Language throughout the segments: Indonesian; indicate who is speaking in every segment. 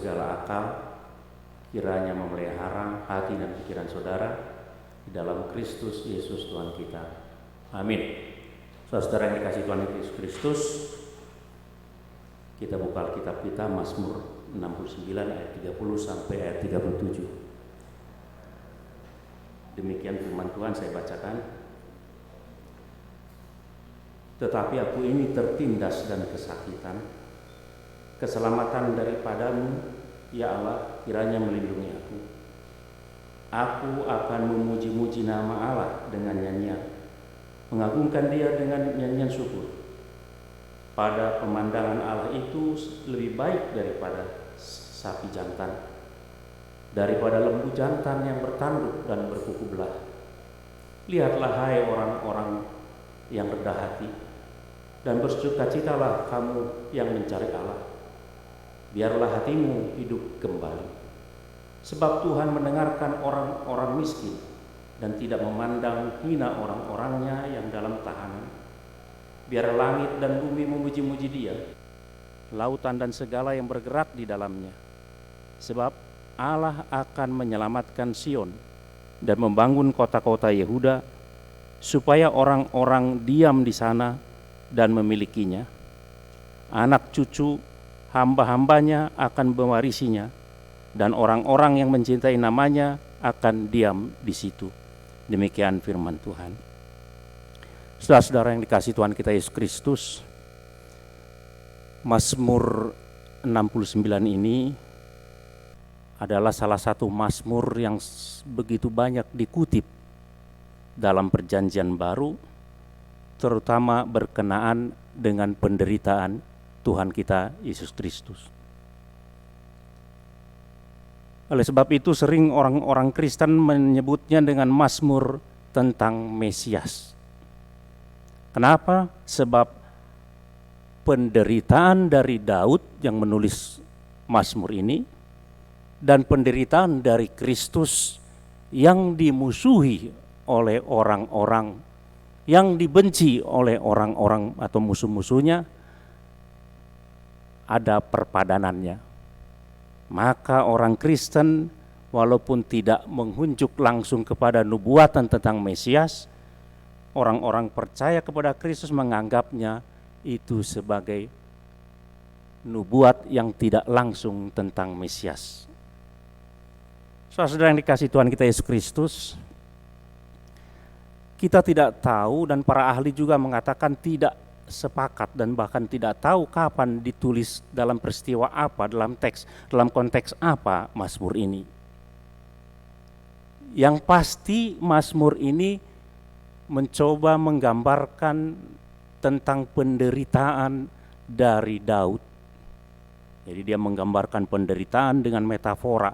Speaker 1: segala akal, kiranya memelihara hati dan pikiran saudara di dalam Kristus Yesus Tuhan kita. Amin. Saudara yang dikasihi Tuhan Yesus Kristus, kita buka Alkitab kita Mazmur 69 ayat 30 sampai ayat 37. Demikian firman Tuhan, saya bacakan. Tetapi aku ini tertindas dan kesakitan, keselamatan daripadamu, ya Allah, kiranya melindungi aku. Aku akan memuji-muji nama Allah dengan nyanyian, mengagungkan Dia dengan nyanyian syukur. Pada pemandangan Allah itu lebih baik daripada sapi jantan, daripada lembu jantan yang bertanduk dan berkuku belah. Lihatlah hai orang-orang yang rendah hati, dan bersukacitalah kamu yang mencari Allah. Biarlah hatimu hidup kembali, sebab Tuhan mendengarkan orang-orang miskin dan tidak memandang hina orang-orangnya yang dalam tahanan. Biar langit dan bumi memuji-muji Dia, lautan dan segala yang bergerak di dalamnya. Sebab Allah akan menyelamatkan Sion dan membangun kota-kota Yehuda, supaya orang-orang diam di sana dan memilikinya. Anak cucu hamba-hambanya akan mewarisinya, dan orang-orang yang mencintai namanya akan diam di situ. Demikian firman Tuhan. Saudara-saudara yang dikasihi Tuhan kita Yesus Kristus, Mazmur 69 ini adalah salah satu mazmur yang begitu banyak dikutip dalam Perjanjian Baru, terutama berkenaan dengan penderitaan Tuhan kita Yesus Kristus. Oleh sebab itu sering orang-orang Kristen menyebutnya dengan mazmur tentang Mesias. Kenapa? Sebab penderitaan dari Daud yang menulis mazmur ini dan penderitaan dari Kristus yang dimusuhi oleh orang-orang, yang dibenci oleh orang-orang atau musuh-musuhnya, ada perpadanannya. Maka orang Kristen walaupun tidak menghunjuk langsung kepada nubuatan tentang Mesias, orang-orang percaya kepada Kristus menganggapnya itu sebagai nubuat yang tidak langsung tentang Mesias. Saudara yang dikasihi Tuhan kita Yesus Kristus, kita tidak tahu dan para ahli juga mengatakan tidak sepakat dan bahkan tidak tahu kapan ditulis, dalam peristiwa apa, dalam teks, dalam konteks apa Mazmur ini. Yang pasti Mazmur ini mencoba menggambarkan tentang penderitaan dari Daud. Jadi dia menggambarkan penderitaan dengan metafora.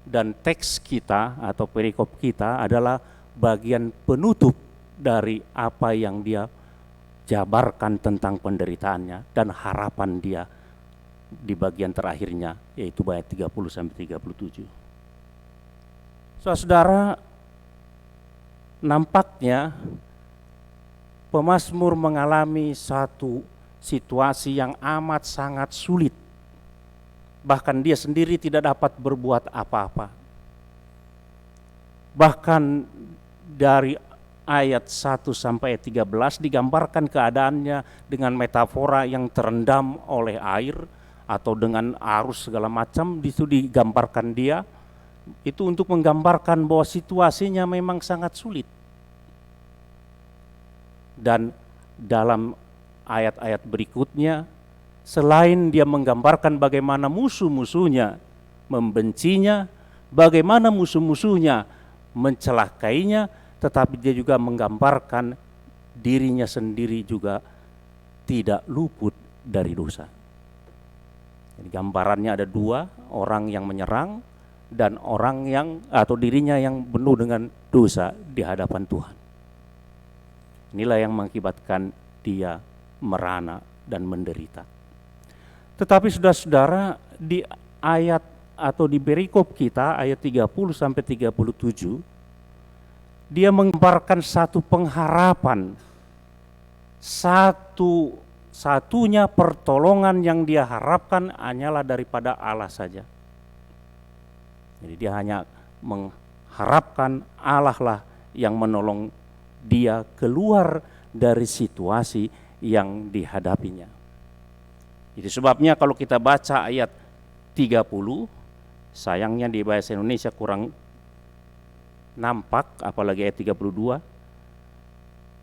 Speaker 1: Dan teks kita atau perikop kita adalah bagian penutup dari apa yang dia jabarkan tentang penderitaannya dan harapan dia di bagian terakhirnya, yaitu ayat 30-37. Saudara, nampaknya pemazmur mengalami satu situasi yang amat sangat sulit. Bahkan dia sendiri tidak dapat berbuat apa-apa. Bahkan dari ayat 1 sampai ayat 13 digambarkan keadaannya dengan metafora yang terendam oleh air atau dengan arus segala macam. Itu digambarkan dia. Itu untuk menggambarkan bahwa situasinya memang sangat sulit. Dan dalam ayat-ayat berikutnya, selain dia menggambarkan bagaimana musuh-musuhnya membencinya, bagaimana musuh-musuhnya mencelakainya, tetapi dia juga menggambarkan dirinya sendiri juga tidak luput dari dosa. Jadi gambarannya ada dua, orang yang menyerang dan orang yang atau dirinya yang penuh dengan dosa di hadapan Tuhan. Inilah yang mengakibatkan dia merana dan menderita. Tetapi saudara-saudara, di ayat atau di perikop kita ayat 30-37, dia menggambarkan satu pengharapan, satu satu-satunya pertolongan yang dia harapkan hanyalah daripada Allah saja. Jadi dia hanya mengharapkan Allah lah yang menolong dia keluar dari situasi yang dihadapinya. Jadi sebabnya kalau kita baca ayat 30, sayangnya di bahasa Indonesia kurang nampak, apalagi ayat 32,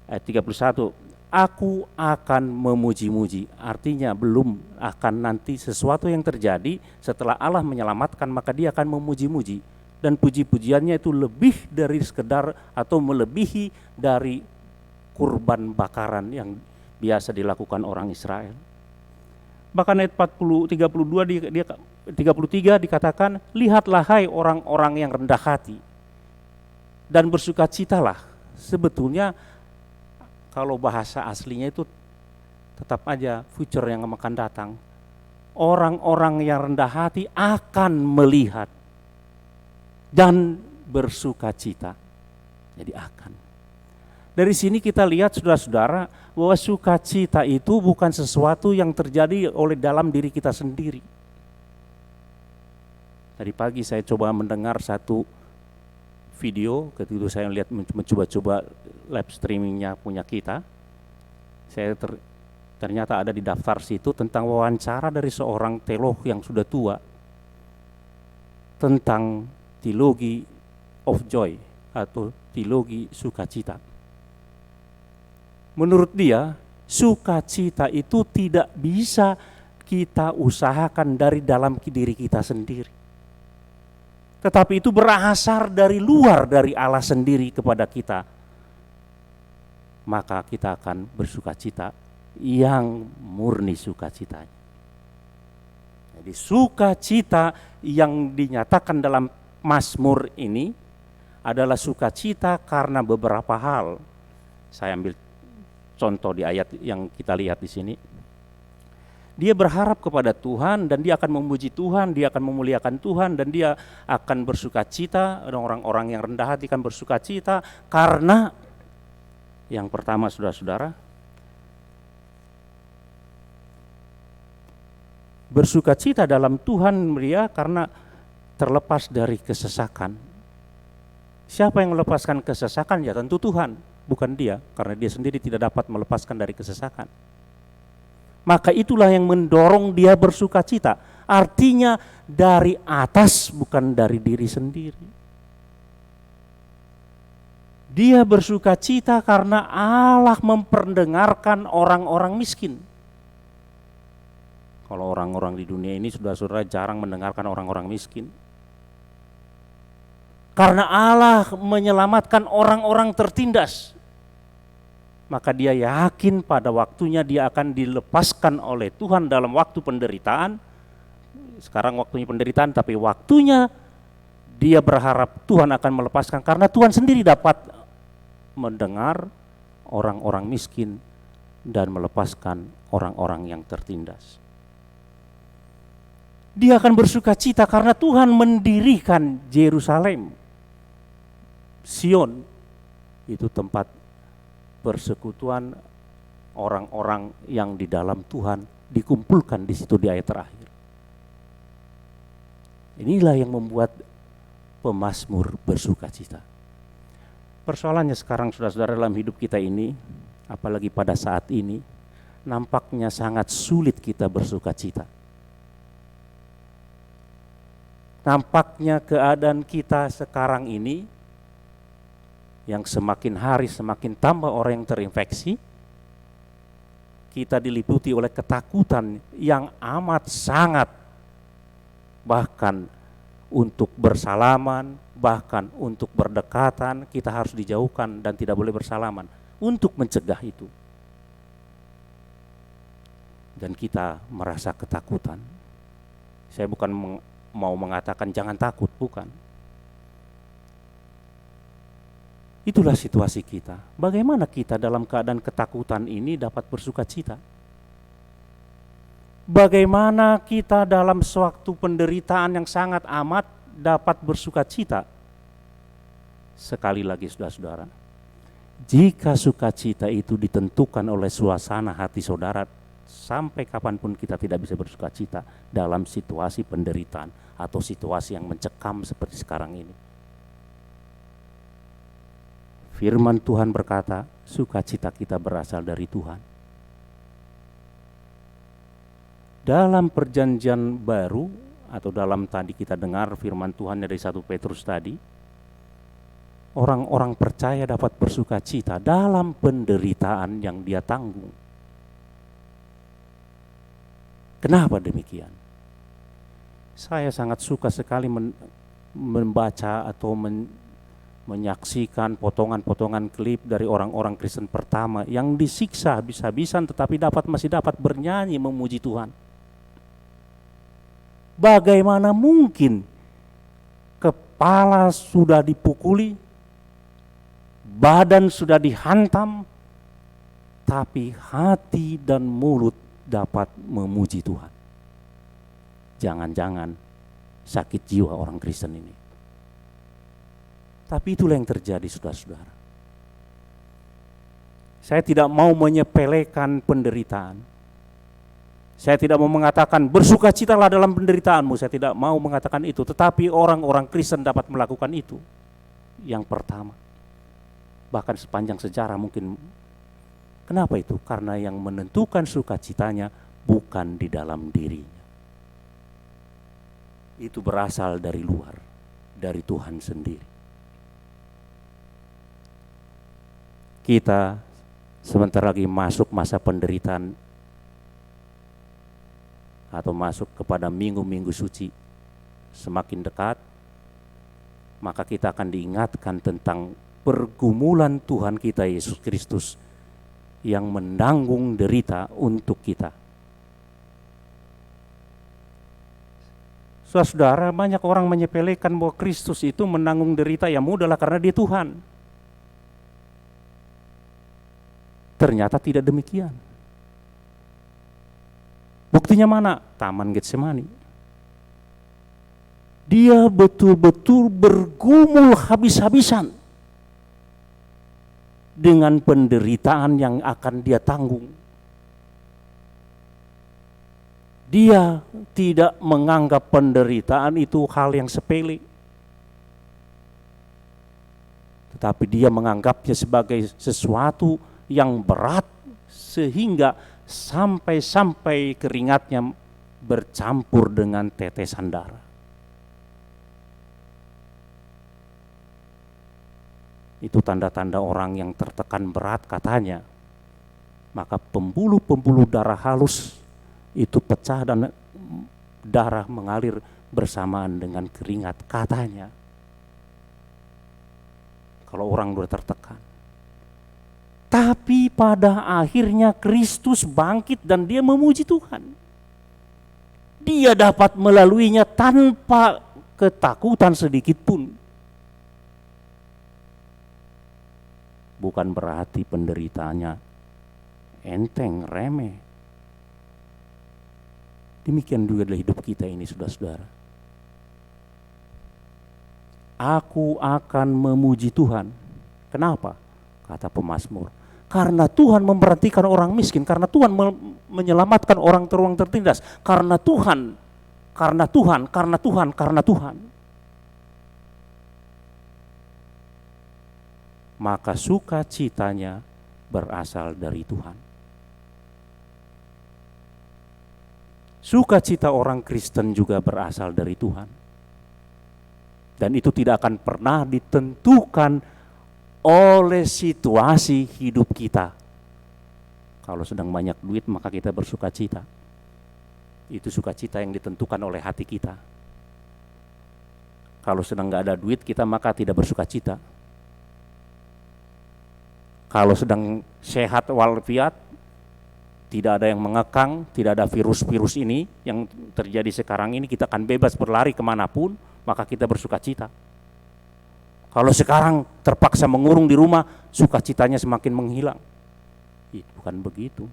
Speaker 1: ayat 31, aku akan memuji-muji, artinya belum akan nanti sesuatu yang terjadi setelah Allah menyelamatkan, maka dia akan memuji-muji, dan puji-pujiannya itu lebih dari sekedar atau melebihi dari kurban bakaran yang biasa dilakukan orang Israel. Bahkan ayat 33 dikatakan, lihatlah hai orang-orang yang rendah hati dan bersukacitalah. Sebetulnya kalau bahasa aslinya itu tetap aja future yang akan datang. Orang-orang yang rendah hati akan melihat dan bersukacita. Jadi akan. Dari sini kita lihat saudara-saudara bahwa sukacita itu bukan sesuatu yang terjadi oleh dalam diri kita sendiri. Tadi pagi saya coba mendengar satu video, ketika saya lihat mencoba-coba live streamingnya punya kita, saya ternyata ada di daftar situ tentang wawancara dari seorang teolog yang sudah tua tentang teologi of joy atau teologi sukacita. Menurut dia, sukacita itu tidak bisa kita usahakan dari dalam diri kita sendiri, tetapi itu berasal dari luar dari Allah sendiri kepada kita. Maka kita akan bersukacita yang murni sukacitanya. Jadi sukacita yang dinyatakan dalam Mazmur ini adalah sukacita karena beberapa hal. Saya ambil contoh di ayat yang kita lihat di sini. Dia berharap kepada Tuhan dan dia akan memuji Tuhan, dia akan memuliakan Tuhan, dan dia akan bersukacita. Orang-orang yang rendah hati akan bersukacita karena yang pertama, saudara-saudara, bersukacita dalam Tuhan dia karena terlepas dari kesesakan. Siapa yang melepaskan kesesakan? Ya tentu Tuhan, bukan dia, karena dia sendiri tidak dapat melepaskan dari kesesakan. Maka itulah yang mendorong dia bersukacita. Artinya dari atas, bukan dari diri sendiri. Dia bersukacita karena Allah memperdengarkan orang-orang miskin. Kalau orang-orang di dunia ini saudara-saudara jarang mendengarkan orang-orang miskin. Karena Allah menyelamatkan orang-orang tertindas, maka dia yakin pada waktunya dia akan dilepaskan oleh Tuhan dalam waktu penderitaan. Sekarang waktunya penderitaan, tapi waktunya dia berharap Tuhan akan melepaskan, karena Tuhan sendiri dapat mendengar orang-orang miskin dan melepaskan orang-orang yang tertindas. Dia akan bersukacita karena Tuhan mendirikan Yerusalem, Sion, itu tempat persekutuan orang-orang yang di dalam Tuhan dikumpulkan di situ di ayat terakhir. Inilah yang membuat pemazmur bersukacita. Persoalannya sekarang saudara-saudara dalam hidup kita ini, apalagi pada saat ini, nampaknya sangat sulit kita bersukacita. Nampaknya keadaan kita sekarang ini yang semakin hari semakin tambah orang yang terinfeksi, kita diliputi oleh ketakutan yang amat sangat, bahkan untuk bersalaman, bahkan untuk berdekatan kita harus dijauhkan dan tidak boleh bersalaman untuk mencegah itu. Dan kita merasa ketakutan. Saya bukan mau mengatakan jangan takut, bukan. Itulah situasi kita. Bagaimana kita dalam keadaan ketakutan ini dapat bersukacita? Bagaimana kita dalam suatu penderitaan yang sangat amat dapat bersukacita? Sekali lagi saudara-saudara, jika sukacita itu ditentukan oleh suasana hati saudara sampai kapanpun kita tidak bisa bersuka cita dalam situasi penderitaan atau situasi yang mencekam seperti sekarang ini. Firman Tuhan berkata, sukacita kita berasal dari Tuhan. Dalam perjanjian baru atau dalam tadi kita dengar firman Tuhan dari 1 Petrus tadi, orang-orang percaya dapat bersuka cita dalam penderitaan yang dia tanggung. Kenapa demikian? Saya sangat suka sekali membaca atau menyaksikan potongan-potongan klip dari orang-orang Kristen pertama yang disiksa habis-habisan tetapi masih dapat bernyanyi memuji Tuhan. Bagaimana mungkin kepala sudah dipukuli, badan sudah dihantam, tapi hati dan mulut dapat memuji Tuhan? Jangan-jangan sakit jiwa orang Kristen ini. Tapi itulah yang terjadi, saudara-saudara. Saya tidak mau menyepelekan penderitaan. Saya tidak mau mengatakan bersukacitalah dalam penderitaanmu. Saya tidak mau mengatakan itu. Tetapi orang-orang Kristen dapat melakukan itu. Yang pertama. Bahkan sepanjang sejarah mungkin. Kenapa itu? Karena yang menentukan sukacitanya bukan di dalam dirinya. Itu berasal dari luar. Dari Tuhan sendiri. Kita sebentar lagi masuk masa penderitaan atau masuk kepada minggu-minggu suci. Semakin dekat, maka kita akan diingatkan tentang pergumulan Tuhan kita Yesus Kristus yang menanggung derita untuk kita. Saudara, banyak orang menyepelekan bahwa Kristus itu menanggung derita, ya mudahlah karena dia Tuhan. Ternyata tidak demikian. Buktinya mana? Taman Getsemani. Dia betul-betul bergumul habis-habisan dengan penderitaan yang akan dia tanggung. Dia tidak menganggap penderitaan itu hal yang sepele. Tetapi dia menganggapnya sebagai sesuatu yang berat sehingga sampai keringatnya bercampur dengan tetesan darah. Itu tanda-tanda orang yang tertekan berat katanya. Maka pembuluh-pembuluh darah halus itu pecah dan darah mengalir bersamaan dengan keringat katanya. Kalau orang sudah tertekan. Tapi pada akhirnya Kristus bangkit dan dia memuji Tuhan. Dia dapat melaluinya tanpa ketakutan sedikit pun. Bukan berarti penderitaannya enteng, remeh. Demikian juga dalam hidup kita ini, saudara-saudara. Aku akan memuji Tuhan. Kenapa? Kata pemazmur. Karena Tuhan memberhentikan orang miskin, karena Tuhan menyelamatkan orang tertindas, karena Tuhan. Maka sukacitanya berasal dari Tuhan. Sukacita orang Kristen juga berasal dari Tuhan. Dan itu tidak akan pernah ditentukan oleh situasi hidup kita. Kalau sedang banyak duit maka kita bersuka cita. Itu sukacita yang ditentukan oleh hati kita. Kalau sedang gak ada duit kita maka tidak bersuka cita. Kalau sedang sehat walafiat, tidak ada yang mengekang, tidak ada virus-virus ini yang terjadi sekarang ini, kita akan bebas berlari kemanapun, maka kita bersuka cita. Kalau sekarang terpaksa mengurung di rumah, sukacitanya semakin menghilang. Itu bukan begitu.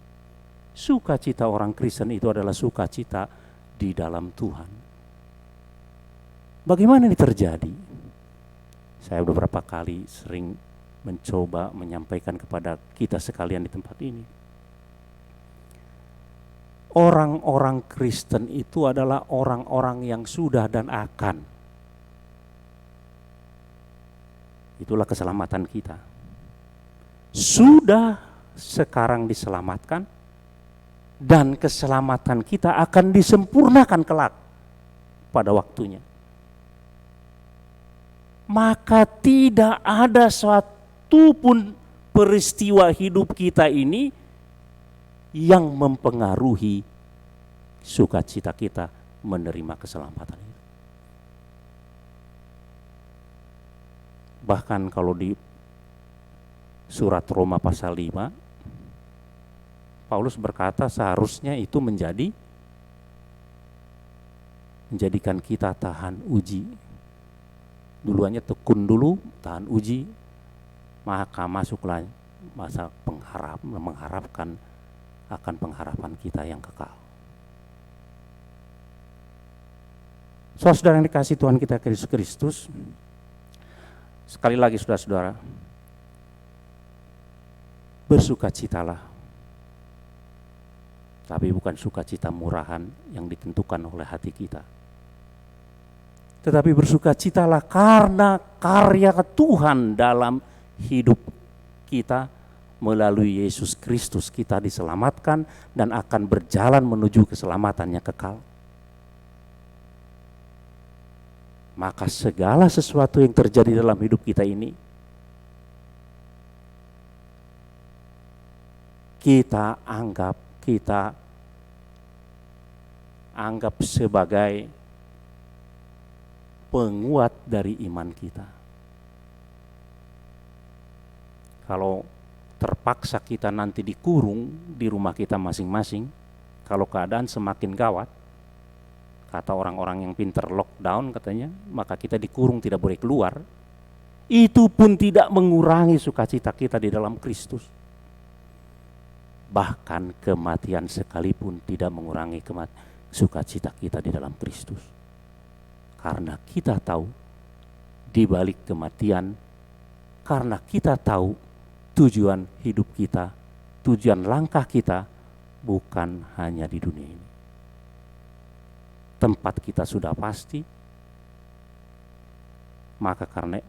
Speaker 1: Sukacita orang Kristen itu adalah sukacita di dalam Tuhan. Bagaimana ini terjadi? Saya beberapa kali sering mencoba menyampaikan kepada kita sekalian di tempat ini. orang-orang Kristen itu adalah orang-orang yang sudah dan akan. Itulah keselamatan kita. Sudah sekarang diselamatkan, dan keselamatan kita akan disempurnakan kelak pada waktunya. Maka tidak ada suatu pun peristiwa hidup kita ini yang mempengaruhi sukacita kita menerima keselamatan itu. Bahkan kalau di surat Roma pasal 5, Paulus berkata seharusnya itu menjadikan kita tahan uji. Duluannya tekun dulu, tahan uji, maka masuklah masa mengharapkan akan pengharapan kita yang kekal. Saudara yang dikasihi Tuhan kita Yesus Kristus, sekali lagi saudara-saudara, bersukacitalah, tapi bukan sukacita murahan yang ditentukan oleh hati kita, tetapi bersukacitalah karena karya Tuhan dalam hidup kita. Melalui Yesus Kristus kita diselamatkan dan akan berjalan menuju keselamatannya kekal. Maka segala sesuatu yang terjadi dalam hidup kita ini, kita anggap sebagai penguat dari iman kita. Kalau terpaksa kita nanti dikurung di rumah kita masing-masing, kalau keadaan semakin gawat, kata orang-orang yang pintar lockdown katanya, maka kita dikurung tidak boleh keluar, itu pun tidak mengurangi sukacita kita di dalam Kristus. Bahkan kematian sekalipun tidak mengurangi sukacita kita di dalam Kristus. Karena kita tahu di balik kematian, karena kita tahu tujuan hidup kita, tujuan langkah kita bukan hanya di dunia ini. Tempat kita sudah pasti, maka karena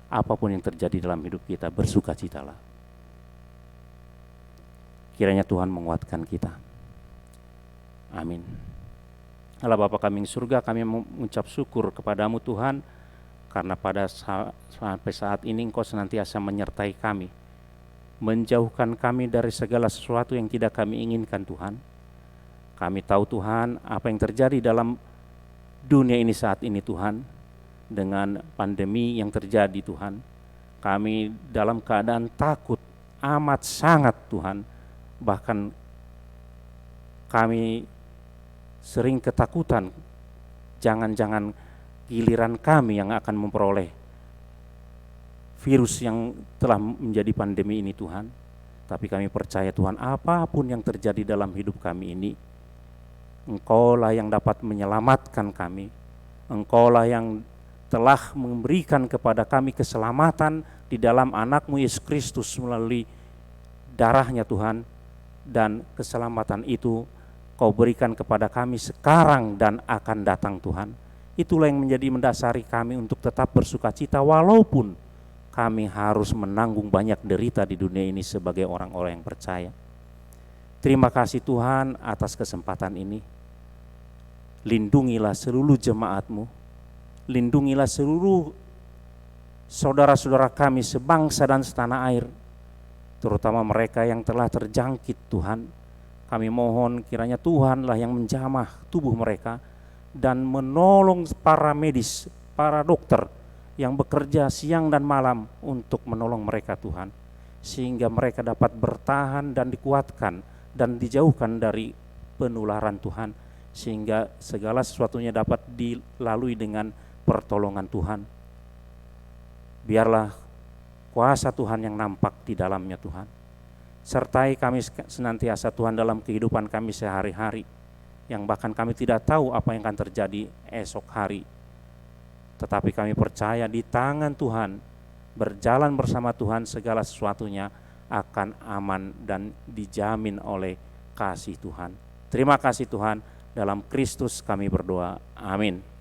Speaker 1: apapun yang terjadi dalam hidup kita, bersukacitalah. Kiranya Tuhan menguatkan kita. Amin. Allah Bapa kami di surga, kami mengucap syukur kepadamu Tuhan, karena sampai saat ini Engkau senantiasa menyertai kami, menjauhkan kami dari segala sesuatu yang tidak kami inginkan Tuhan. Kami tahu Tuhan apa yang terjadi dalam dunia ini saat ini Tuhan, dengan pandemi yang terjadi Tuhan. Kami dalam keadaan takut amat sangat Tuhan. Bahkan kami sering ketakutan, jangan-jangan giliran kami yang akan memperoleh virus yang telah menjadi pandemi ini Tuhan. Tapi kami percaya Tuhan, apapun yang terjadi dalam hidup kami ini, Engkaulah yang dapat menyelamatkan kami. Engkaulah yang telah memberikan kepada kami keselamatan di dalam anak-Mu Yesus Kristus melalui darahnya Tuhan. Dan keselamatan itu Kau berikan kepada kami sekarang dan akan datang Tuhan. Itulah yang menjadi mendasari kami untuk tetap bersukacita walaupun kami harus menanggung banyak derita di dunia ini sebagai orang-orang yang percaya. Terima kasih Tuhan atas kesempatan ini. Lindungilah seluruh jemaat-Mu, lindungilah seluruh saudara-saudara kami sebangsa dan setanah air, terutama mereka yang telah terjangkit Tuhan. Kami mohon kiranya Tuhanlah yang menjamah tubuh mereka dan menolong para medis, para dokter yang bekerja siang dan malam untuk menolong mereka Tuhan, sehingga mereka dapat bertahan dan dikuatkan dan dijauhkan dari penularan Tuhan, sehingga segala sesuatunya dapat dilalui dengan pertolongan Tuhan. Biarlah kuasa Tuhan yang nampak di dalamnya Tuhan. Sertai kami senantiasa Tuhan dalam kehidupan kami sehari-hari, yang bahkan kami tidak tahu apa yang akan terjadi esok hari. Tetapi kami percaya di tangan Tuhan, berjalan bersama Tuhan segala sesuatunya akan aman dan dijamin oleh kasih Tuhan. Terima kasih Tuhan, dalam Kristus kami berdoa. Amin.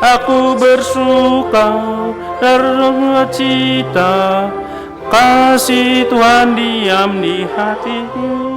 Speaker 1: Aku bersuka dan cita, kasih Tuhan diam di hatiku.